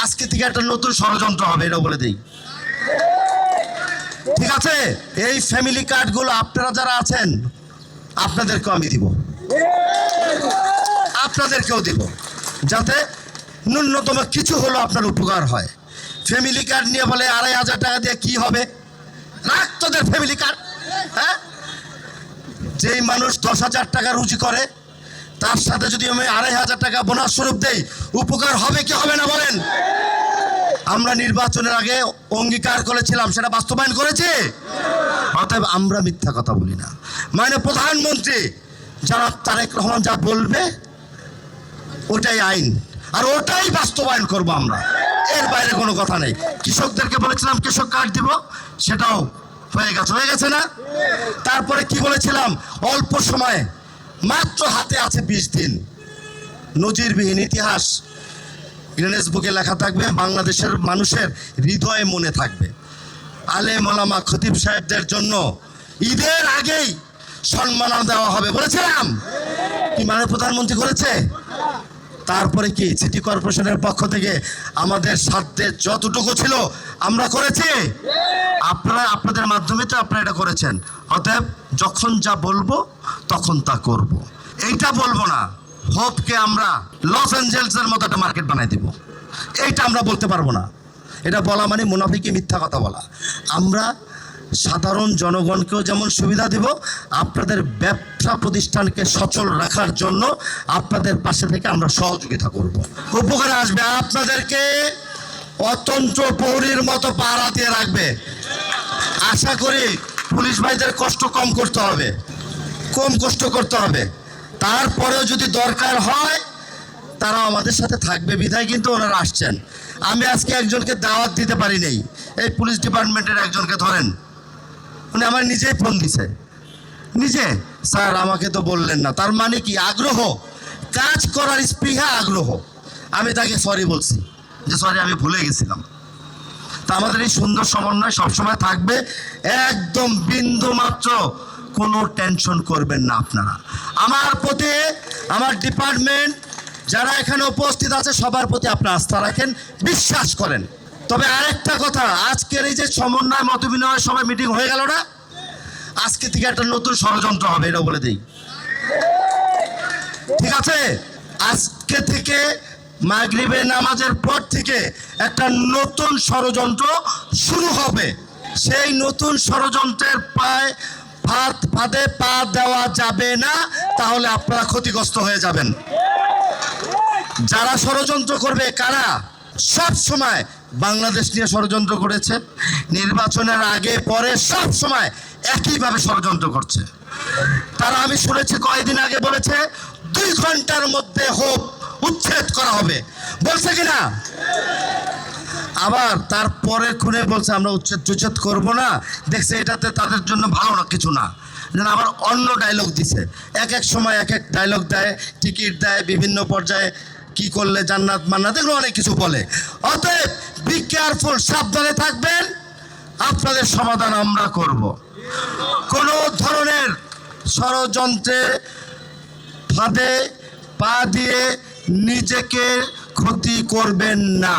আজকে থেকে একটা নতুন ষড়যন্ত্র হবে, এটা বলে দেই। ঠিক আছে, এই ফ্যামিলি কার্ডগুলো আপনারা যারা আছেন আপনাদেরকেও আমি দিব, আপনাদেরকেও দিব, যাতে ন্যূনতম কিছু হলো আপনার উপকার হয়। ফ্যামিলি কার্ড নিয়ে বলে 2,500 টাকা দিয়ে কি হবে? রাখ তোদের ফ্যামিলি কার্ড। হ্যাঁ, যেই মানুষ 10,000 টাকা রুজি করে তার সাথে যদি আমি 2,500 টাকা বোনাস স্বরূপ দেই, উপকার হবে কি হবে না বলেন? আমরা নির্বাচনের আগে অঙ্গীকার করেছিলাম, সেটা বাস্তবায়ন করেছি। অতএব আমরা মিথ্যা কথা বলি না। মানে প্রধানমন্ত্রী জনাব তারেক রহমান যা বলবে ওটাই আইন, আর ওটাই বাস্তবায়ন করব আমরা, এর বাইরে কোনো কথা নেই। কৃষকদেরকে বলেছিলাম কৃষক কার্ড দিব, সেটাও হয়ে গেছে না? তারপরে কি বলেছিলাম, অল্প সময়ে মাত্র হাতে আছে 20 দিন, নজিরবিহীন ইতিহাস গিনেস বুকে লেখা থাকবে, বাংলাদেশের মানুষের হৃদয়ে মনে থাকবে। আলেম ওলামা খতিব সাহেবদের জন্য ঈদের আগেই সম্মাননা দেওয়া হবে বলেছিলাম, কি মানে প্রধানমন্ত্রী করেছে? তারপরে কি সিটি কর্পোরেশনের পক্ষ থেকে আমাদের সাধ্যে যতটুকু ছিল আমরা করেছি, আপনারা আপনাদের মাধ্যমে তো আপনারা এটা করেছেন। অতএব যখন যা বলবো তখন তা করব, এইটা বলবো না হোপকে আমরা লস অ্যাঞ্জেলসের মতো একটা মার্কেট বানাই দিব, এইটা আমরা বলতে পারবো না। এটা বলা মানে মুনাফিকি, মিথ্যা কথা বলা। আমরা সাধারণ জনগণকেও যেমন সুবিধা দিব, আপনাদের ব্যবসা প্রতিষ্ঠানকে সচল রাখার জন্য আপনাদের পাশে থেকে আমরা সহযোগিতা করব, উপকারে আসবে। আপনাদেরকে অতন্ত্র প্রহরীর মতো পাহারা দিয়ে রাখবে। আশা করি পুলিশ ভাইদের কষ্ট কম কষ্ট করতে হবে। তারপরেও যদি দরকার হয় তারা আমাদের সাথে থাকবে, বিধায় কিন্তু ওনারা আসছেন। আমি আজকে একজনকে দাওয়াত দিতে পারি নাই, এই পুলিশ ডিপার্টমেন্টের একজনকে ধরেন, উনি আমার নিজেই ফোন দিছে, নিজে, স্যার আমাকে তো বললেন না। তার মানে কি? আগ্রহ, কাজ করার স্পৃহা, আগ্রহ। আমি তাকে সরি বলছি যে সরি আমি ভুলে গেছিলাম। তা আমাদের এই সুন্দর সমন্বয় সবসময় থাকবে, একদম বিন্দু মাত্র কোনো টেনশন করবেন না আপনারা। আমার প্রতি, আমার ডিপার্টমেন্ট যারা এখানে উপস্থিত আছে সবার প্রতি আপনারা আস্থা রাখেন, বিশ্বাস করেন। তবে আরেকটা কথা, আজকের এই যে সমন্বয় মত বিনিময় সবাই মিটিং হয়ে গেল না, আজকে থেকে একটা নতুন ষড়যন্ত্র হবে, এটা বলে দিই। ঠিক আছে, আজকে থেকে মাগরিবের নামাজের পর থেকে একটা নতুন ষড়যন্ত্র শুরু হবে। সেই নতুন ষড়যন্ত্রের ফাঁদে পা দেওয়া যাবে না, তাহলে আপনারা ক্ষতিগ্রস্ত হয়ে যাবেন। যারা ষড়যন্ত্র করবে, কারা? সব সময় বাংলাদেশ নিয়ে ষড়যন্ত্র করেছে, নির্বাচনের আগে পরে সব সময় একইভাবে ষড়যন্ত্র করছে তারা। আমি শুনেছি কয়েকদিন আগে বলেছে 2 ঘন্টার মধ্যে হোক উচ্ছেদ করা হবে, বলছে কিনা? আবার তারপরে খুনে বলছে আমরা উচ্ছেদ করবো না, দেখছে এটাতে তাদের জন্য ভালো না, কিছু না, যেন আবার অন্য ডায়লগ দিছে। এক সময় এক ডায়লগ দেয়, টিকিট দেয়, বিভিন্ন পর্যায়ে কি করলে জান্নাত মান্নাত এগুলো অনেক কিছু বলে। অতএব বি কেয়ারফুল, সাবধানে থাকবেন, আপনাদের সমাধান আমরা করব। কোনো ধরনের ষড়যন্ত্রে ফাঁদে পা দিয়ে নিজেকে ক্ষতি করবেন না।